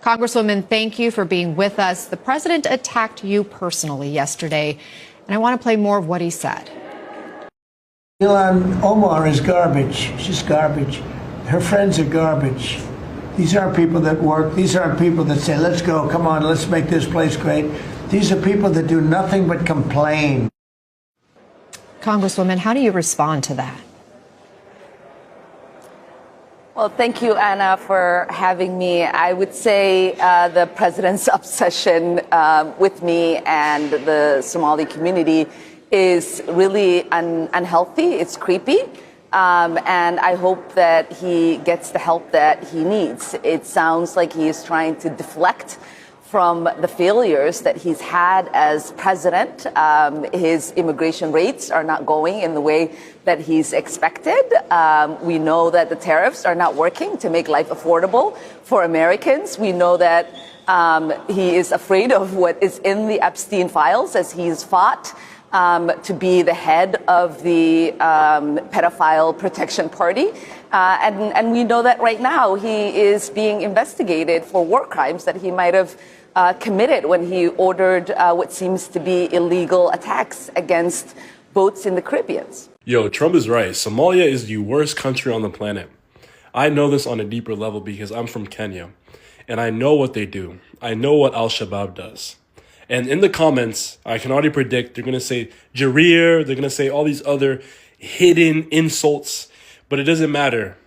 Congresswoman, thank you for being with us. The president attacked you personally yesterday, and I want to play more of what he said. Ilhan Omar is garbage. She's garbage. Her friends are garbage. These aren't people that work. These aren't people that say, let's go, come on, let's make this place great. These are people that do nothing but complain. Congresswoman, how do you respond to that? Well, thank you, Anna, for having me. I would say the president's obsession with me and the Somali community is really unhealthy. It's creepy. And I hope that he gets the help that he needs. It sounds like he is trying to deflect from the failures that he's had as president. His immigration rates are not going in the way that he's expected. We know that the tariffs are not working to make life affordable for Americans. We know that he is afraid of what is in the Epstein files, as he's fought to be the head of the pedophile protection party. And we know that right now he is being investigated for war crimes that he might have committed when he ordered what seems to be illegal attacks against boats in the Caribbean. Yo, Trump is right. Somalia is the worst country on the planet. I know this on a deeper level because I'm from Kenya, and I know what they do. I know what Al-Shabaab does. And in the comments, I can already predict they're going to say Jareer, they're going to say all these other hidden insults, but it doesn't matter.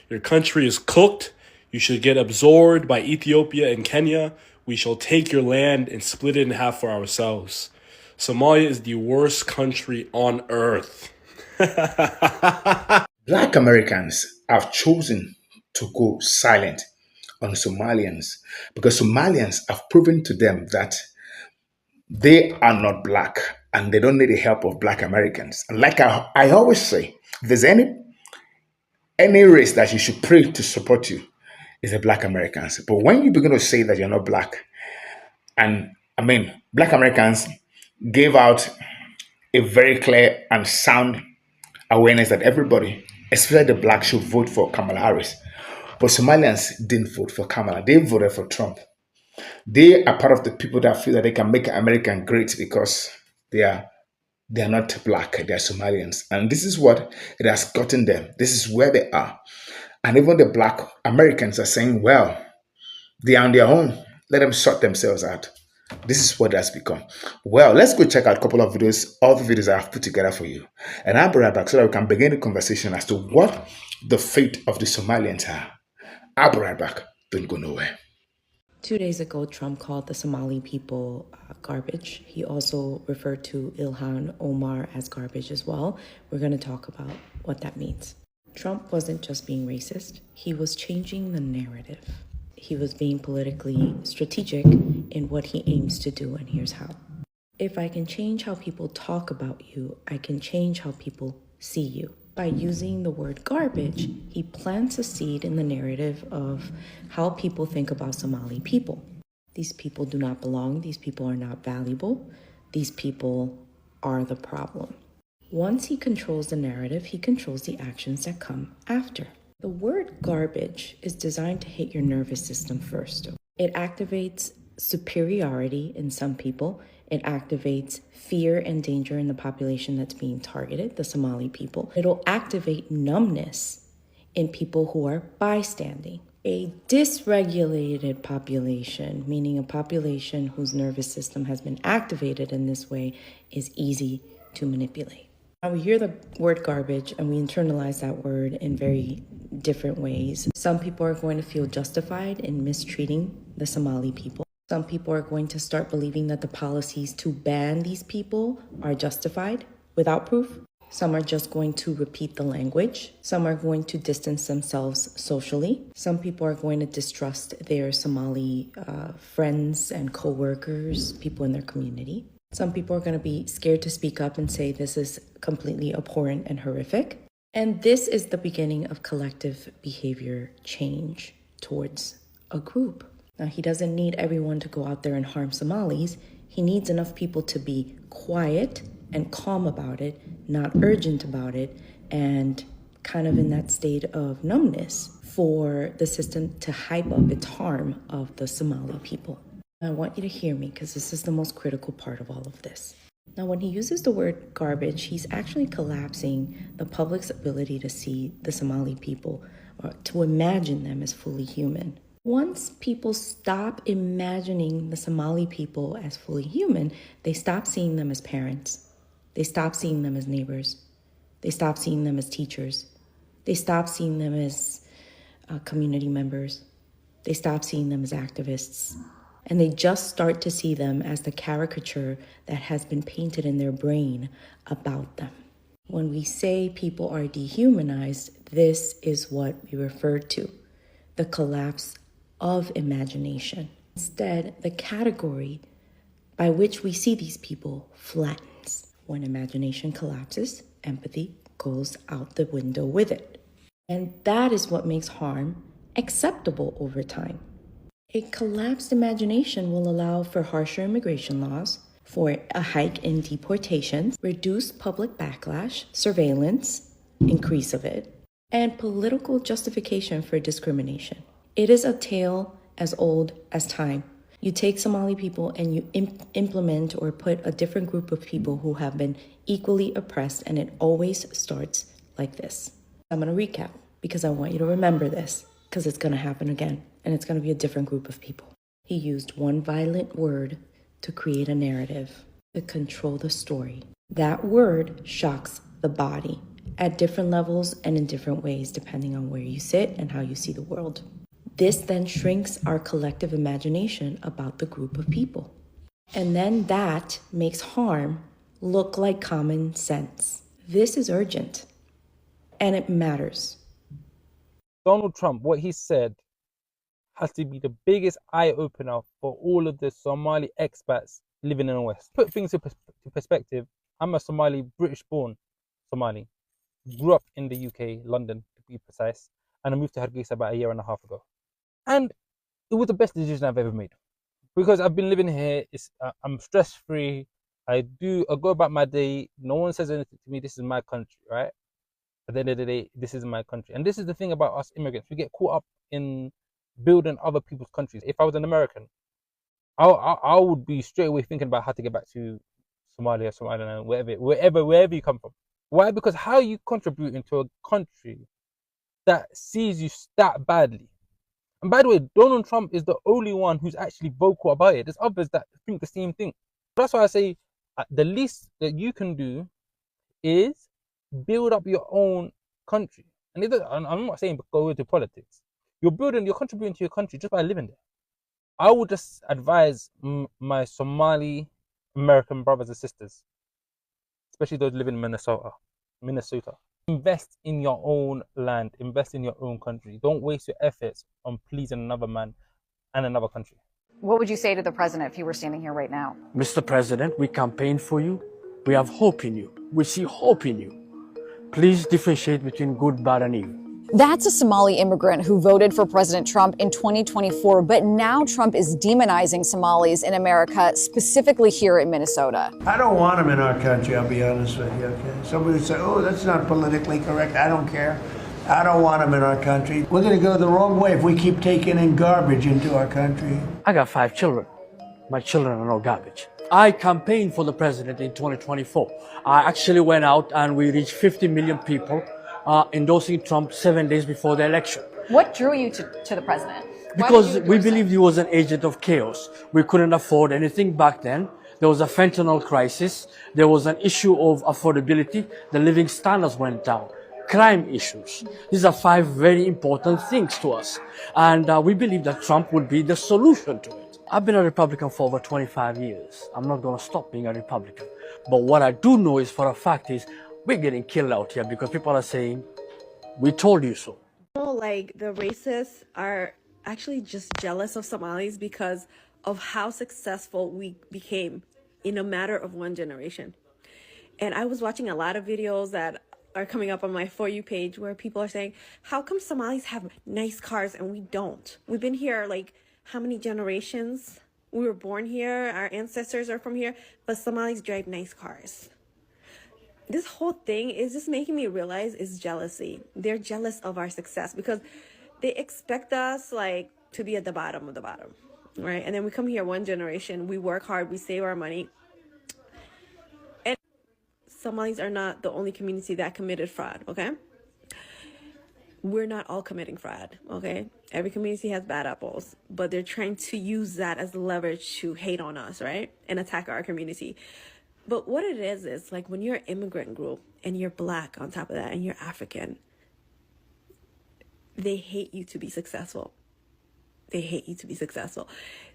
Your country is cooked. You should get absorbed by Ethiopia and Kenya. We shall take your land and split it in half for ourselves. Somalia is the worst country on earth. Black Americans have chosen to go silent on Somalians because Somalians have proven to them that they are not black and they don't need the help of black Americans. And like I always say, if there's any race that you should pray to support you, is the black Americans. But when you begin to say that you're not black, and I mean, black Americans gave out a very clear and sound awareness that everybody, especially the black, should vote for Kamala Harris. But Somalians didn't vote for Kamala. They voted for Trump. They are part of the people that feel that they can make America great because they are not black, they are Somalians. And this is what it has gotten them. This is where they are. And even the black Americans are saying, well, they are on their own. Let them sort themselves out. This is what it has become. Well, let's go check out a couple of videos, all the videos I have put together for you. And I'll be right back so that we can begin the conversation as to what the fate of the Somalians are. I'll be right back. Don't go nowhere. 2 days ago, Trump called the Somali people garbage. He also referred to Ilhan Omar as garbage as well. We're going to talk about what that means. Trump wasn't just being racist. He was changing the narrative. He was being politically strategic in what he aims to do, and here's how. If I can change how people talk about you, I can change how people see you. By using the word garbage, he plants a seed in the narrative of how people think about Somali people. These people do not belong. These people are not valuable. These people are the problem. Once he controls the narrative, he controls the actions that come after. The word garbage is designed to hit your nervous system first. It activates superiority in some people. It activates fear and danger in the population that's being targeted, the Somali people. It'll activate numbness in people who are bystanding. A dysregulated population, meaning a population whose nervous system has been activated in this way, is easy to manipulate. Now we hear the word garbage and we internalize that word in very different ways. Some people are going to feel justified in mistreating the Somali people. Some people are going to start believing that the policies to ban these people are justified without proof. Some are just going to repeat the language. Some are going to distance themselves socially. Some people are going to distrust their Somali friends and co-workers, people in their community. Some people are going to be scared to speak up and say this is completely abhorrent and horrific. And this is the beginning of collective behavior change towards a group. Now, he doesn't need everyone to go out there and harm Somalis. He needs enough people to be quiet and calm about it, not urgent about it, and kind of in that state of numbness for the system to hype up its harm of the Somali people. I want you to hear me because this is the most critical part of all of this. Now, when he uses the word garbage, he's actually collapsing the public's ability to see the Somali people or to imagine them as fully human. Once people stop imagining the Somali people as fully human, they stop seeing them as parents. They stop seeing them as neighbors. They stop seeing them as teachers. They stop seeing them as community members. They stop seeing them as activists. And they just start to see them as the caricature that has been painted in their brain about them. When we say people are dehumanized, this is what we refer to, the collapse of imagination. Instead, the category by which we see these people flattens. When imagination collapses, empathy goes out the window with it. And that is what makes harm acceptable over time. A collapsed imagination will allow for harsher immigration laws, for a hike in deportations, reduced public backlash, surveillance, increase of it, and political justification for discrimination. It is a tale as old as time. You take Somali people and you implement or put a different group of people who have been equally oppressed, and it always starts like this. I'm going to recap because I want you to remember this, because it's going to happen again, and it's going to be a different group of people. He used one violent word to create a narrative, to control the story. That word shocks the body at different levels and in different ways, depending on where you sit and how you see the world. This then shrinks our collective imagination about the group of people. And then that makes harm look like common sense. This is urgent, and it matters. Donald Trump, what he said has to be the biggest eye-opener for all of the Somali expats living in the West. Put things into perspective, I'm a Somali, British-born Somali. Grew up in the UK, London to be precise, and I moved to Hargeisa about 1.5 years ago. And it was the best decision I've ever made because I've been living here. I'm stress-free. I go about my day. No one says anything to me. This is my country, right? At the end of the day, this is my country. And this is the thing about us immigrants. We get caught up in building other people's countries. If I was an American, I would be straight away thinking about how to get back to Somalia, Somaliland, wherever you come from. Why? Because how are you contributing to a country that sees you that badly? And by the way, Donald Trump is the only one who's actually vocal about it. There's others that think the same thing. That's why I say the least that you can do is build up your own country. And I'm not saying go into politics. You're contributing to your country just by living there. I would just advise my Somali American brothers and sisters, especially those living in Minnesota. Invest in your own land, invest in your own country. Don't waste your efforts on pleasing another man and another country. What would you say to the president if he were standing here right now? Mr. President, we campaign for you. We have hope in you. We see hope in you. Please differentiate between good, bad, and evil. That's a Somali immigrant who voted for President Trump in 2024, but now Trump is demonizing Somalis in America, specifically here in Minnesota. I don't want them in our country, I'll be honest with you, okay? Somebody would say, oh, that's not politically correct. I don't care. I don't want them in our country. We're going to go the wrong way if we keep taking in garbage into our country. I got 5 children. My children are no garbage. I campaigned for the president in 2024. I actually went out and we reached 50 million people endorsing Trump 7 days before the election. What drew you to the president? Because we believed he was an agent of chaos. We couldn't afford anything back then. There was a fentanyl crisis. There was an issue of affordability. The living standards went down. Crime issues. These are 5 very important things to us. And we believe that Trump would be the solution to it. I've been a Republican for over 25 years. I'm not going to stop being a Republican. But what I do know is for a fact is we're getting killed out here because people are saying, we told you so. Like the racists are actually just jealous of Somalis because of how successful we became in a matter of 1 generation. And I was watching a lot of videos that are coming up on my For You page where people are saying, how come Somalis have nice cars and we don't? We've been here like how many generations? We were born here, our ancestors are from here, but Somalis drive nice cars. this whole thing is just making me realize is jealousy. They're jealous of our success because they expect us like to be at the bottom of the bottom, right? And then we come here one generation, we work hard, we save our money. And Somalis are not the only community that committed fraud, okay? We're not all committing fraud, okay? Every community has bad apples, but they're trying to use that as leverage to hate on us, right? And attack our community. But what it is like when you're an immigrant group and you're Black on top of that and you're African, they hate you to be successful. They hate you to be successful.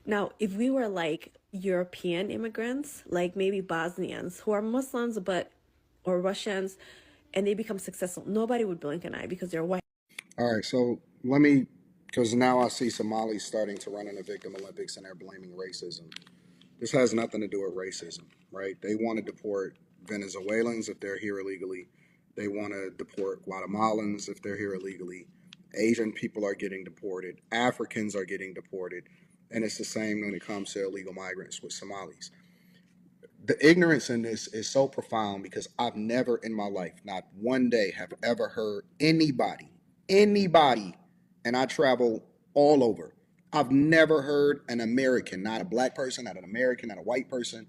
Now, if we were like European immigrants, like maybe Bosnians who are Muslims or Russians, and they become successful, nobody would blink an eye because they're white. All right, so let me, because now I see Somalis starting to run in the Victim Olympics and they're blaming racism. This has nothing to do with racism, right? They want to deport Venezuelans if they're here illegally. They want to deport Guatemalans if they're here illegally. Asian people are getting deported. Africans are getting deported. And it's the same when it comes to illegal migrants with Somalis. The ignorance in this is so profound because I've never in my life, not one day, have ever heard anybody, and I travel all over. I've never heard an American, not a Black person, not an American, not a white person,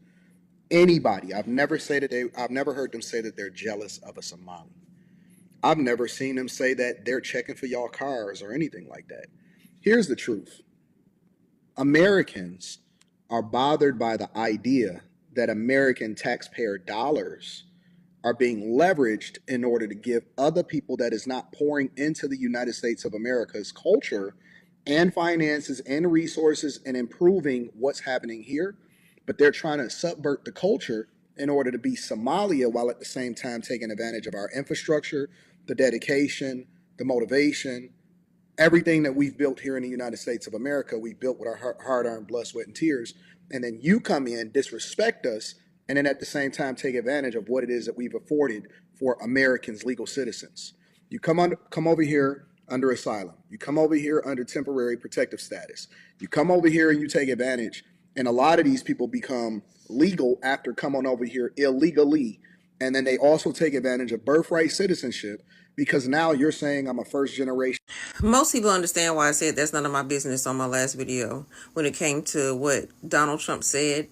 anybody. I've never heard them say that they're jealous of a Somali. I've never seen them say that they're checking for y'all cars or anything like that. Here's the truth. Americans are bothered by the idea that American taxpayer dollars are being leveraged in order to give other people that is not pouring into the United States of America's culture and finances and resources and improving what's happening here, but they're trying to subvert the culture in order to be Somalia while at the same time taking advantage of our infrastructure, the dedication, the motivation, everything that we've built here in the United States of America. We built with our hard-earned blood, sweat, and tears. And then you come in, disrespect us, and then at the same time take advantage of what it is that we've afforded for Americans, legal citizens. You come over here under asylum. You come over here under temporary protective status. You come over here and you take advantage. And a lot of these people become legal after coming over here illegally. And then they also take advantage of birthright citizenship because now you're saying I'm a first generation. Most people understand why I said that's none of my business on my last video when it came to what Donald Trump said.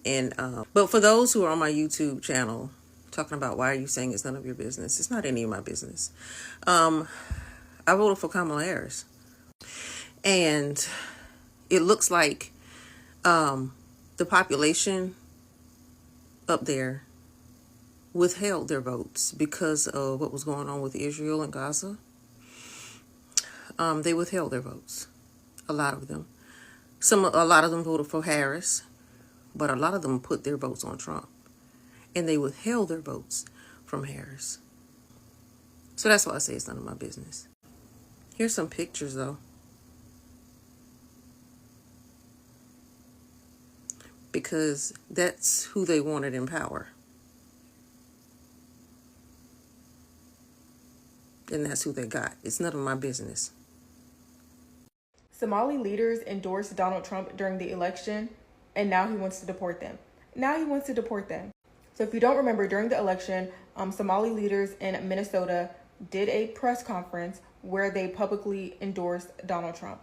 But for those who are on my YouTube channel talking about why are you saying it's none of your business, it's not any of my business. I voted for Kamala Harris, and it looks like the population up there withheld their votes because of what was going on with Israel and Gaza. They withheld their votes. A lot of them. A lot of them voted for Harris, but a lot of them put their votes on Trump. And they withheld their votes from Harris. So that's why I say it's none of my business. Here's some pictures, though. Because that's who they wanted in power. And that's who they got. It's none of my business. Somali leaders endorsed Donald Trump during the election, and now he wants to deport them. So if you don't remember, during the election, Somali leaders in Minnesota did a press conference where they publicly endorsed Donald Trump.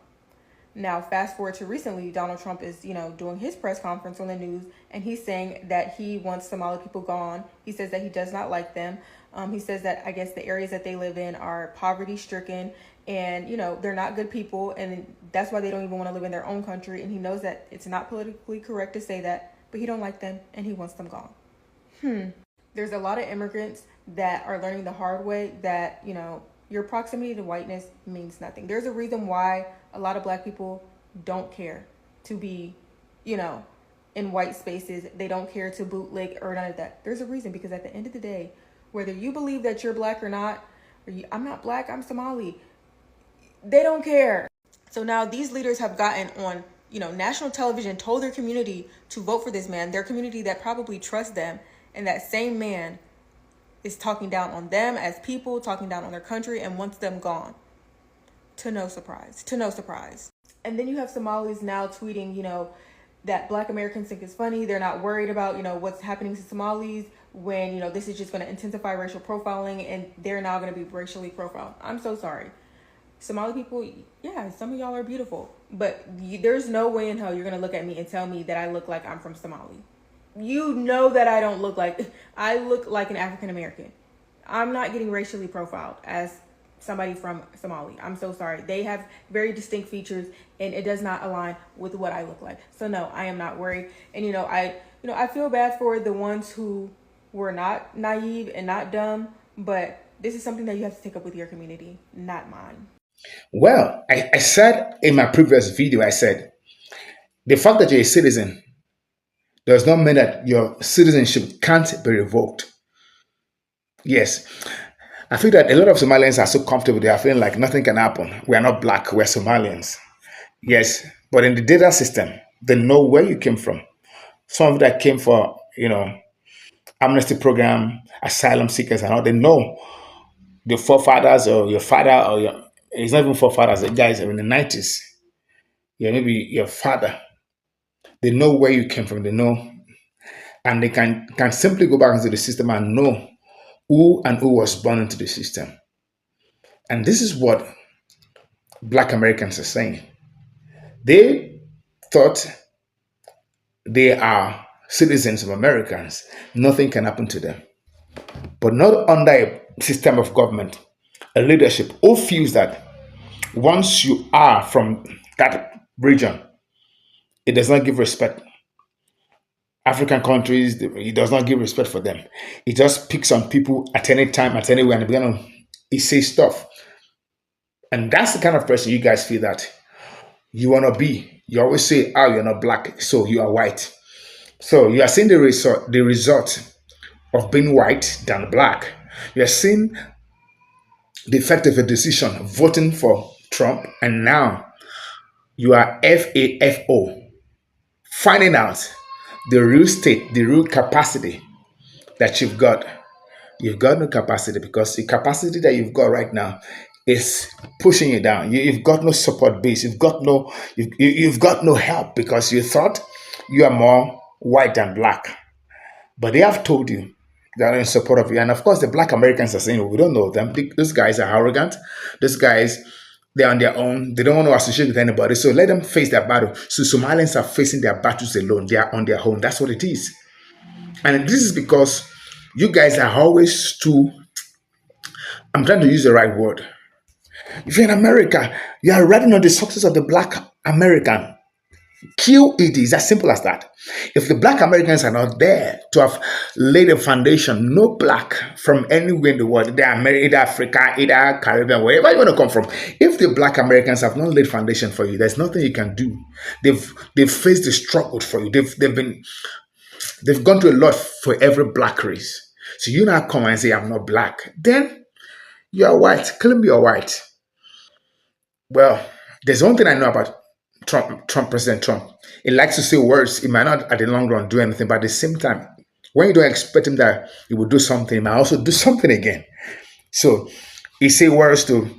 Now, fast forward to recently, Donald Trump is, doing his press conference on the news, and he's saying that he wants Somali people gone. He says that he does not like them. He says that, I guess, the areas that they live in are poverty-stricken, and, they're not good people, and that's why they don't even want to live in their own country, and he knows that it's not politically correct to say that, but he don't like them, and he wants them gone. There's a lot of immigrants that are learning the hard way that, your proximity to whiteness means nothing. There's a reason why a lot of Black people don't care to be, in white spaces. They don't care to bootleg or none of that. There's a reason, because at the end of the day, whether you believe that you're Black or not, I'm not Black, I'm Somali, they don't care. So now these leaders have gotten on, national television, told their community to vote for this man, their community that probably trusts them, and that same man is talking down on them as people, talking down on their country, and wants them gone. To no surprise. And then you have Somalis now tweeting, that Black Americans think is funny. They're not worried about, what's happening to Somalis when, this is just going to intensify racial profiling and they're now going to be racially profiled. I'm so sorry. Somali people, yeah, some of y'all are beautiful, but there's no way in hell you're going to look at me and tell me that I look like I'm from Somali. You know that I don't look like, I look like an African American. I'm not getting racially profiled as somebody from Somali. I'm so sorry. They have very distinct features and it does not align with what I look like. So no, I am not worried. And I feel bad for the ones who were not naive and not dumb, but this is something that you have to take up with your community, not mine. Well, I said in my previous video, I said, the fact that you're a citizen does not mean that your citizenship can't be revoked. Yes, I feel that a lot of Somalians are so comfortable, they are feeling like nothing can happen. We are not black, we're Somalians. Yes, but in the data system, they know where you came from. Some of that came for, amnesty program, asylum seekers and all. They know the forefathers or your father or it's not even forefathers, the guys in the 90s. Yeah, maybe your father. They know where you came from. They know, and they can simply go back into the system and know who was born into the system. And this is what Black Americans are saying. They thought they are citizens of Americans. Nothing can happen to them. But not under a system of government, a leadership who feels that once you are from that region, it does not give respect. African countries, it does not give respect for them. It just picks on people at any time, at anywhere, and it says stuff. And that's the kind of person you guys feel that you want to be. You always say, oh, you're not black, so you are white. So you are seeing the result of being white than black. You are seeing the effect of a decision, voting for Trump, and now you are FAFO, finding out the real state, the real capacity that you've got. You've got no capacity because the capacity that you've got right now is pushing you down. You've got no support base. You've got no help because you thought you are more white than black. But they have told you they are in support of you. And of course, the Black Americans are saying, we don't know them. Those guys are arrogant. Those guys, they're on their own. They don't want to associate with anybody. So let them face their battle. So Somalians are facing their battles alone. They are on their own. That's what it is. And this is because you guys are always too, I'm trying to use the right word. If you're in America, you are riding on the success of the Black American. QED is as simple as that. If the Black Americans are not there to have laid a foundation, no black from anywhere in the world, either Africa, either Caribbean, wherever you want to come from, if the Black Americans have not laid foundation for you, there's nothing you can do. They've faced the struggle for you. They've gone through a lot for every black race. So you now come and say I'm not black, then you are white. Claim you're white. Well, there's one thing I know about President Trump. He likes to say words. He might not at the long run do anything, but at the same time, when you don't expect him that he will do something, he might also do something again. So he say words to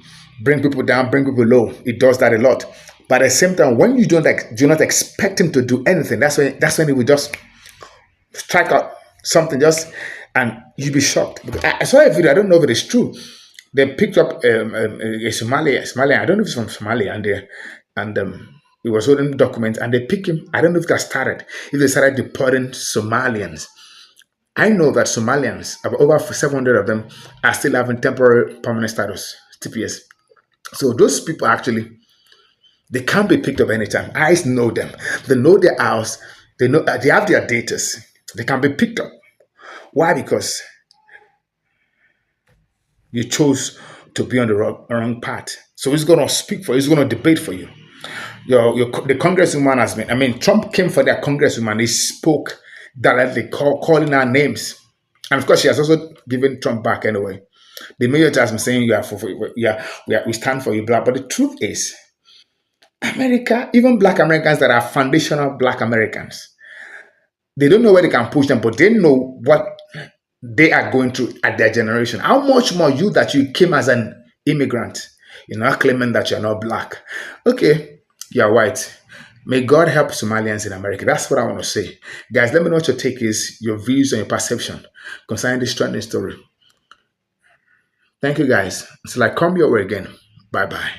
bring people down, bring people low. He does that a lot. But at the same time, when you do not expect him to do anything, that's when he will just strike out something and you'll be shocked. I saw a video. I don't know if it is true. They picked up a Somali. I don't know if it's from Somalia, and he was holding documents, and they picked him. I don't know if they started deporting Somalians. I know that Somalians, over 700 of them, are still having temporary permanent status, TPS. So those people actually, they can't be picked up anytime. ICE know them. They know their house. They know they have their data. They can be picked up. Why? Because you chose to be on the wrong path. So he's going to speak for you. He's going to debate for you. The congresswoman has been, Trump came for their congresswoman. He spoke directly, calling our names. And of course, she has also given Trump back anyway. The mayor has been saying, we stand for you, blah. But the truth is, America, even black Americans that are foundational black Americans, they don't know where they can push them, but they know what they are going through at their generation. How much more you that you came as an immigrant, you're not claiming that you're not black. Okay, you're white. May God help Somalians in America. That's what I want to say. Guys, let me know what your take is, your views and your perception concerning this trending story. Thank you, guys. Until I come your way again. Bye-bye.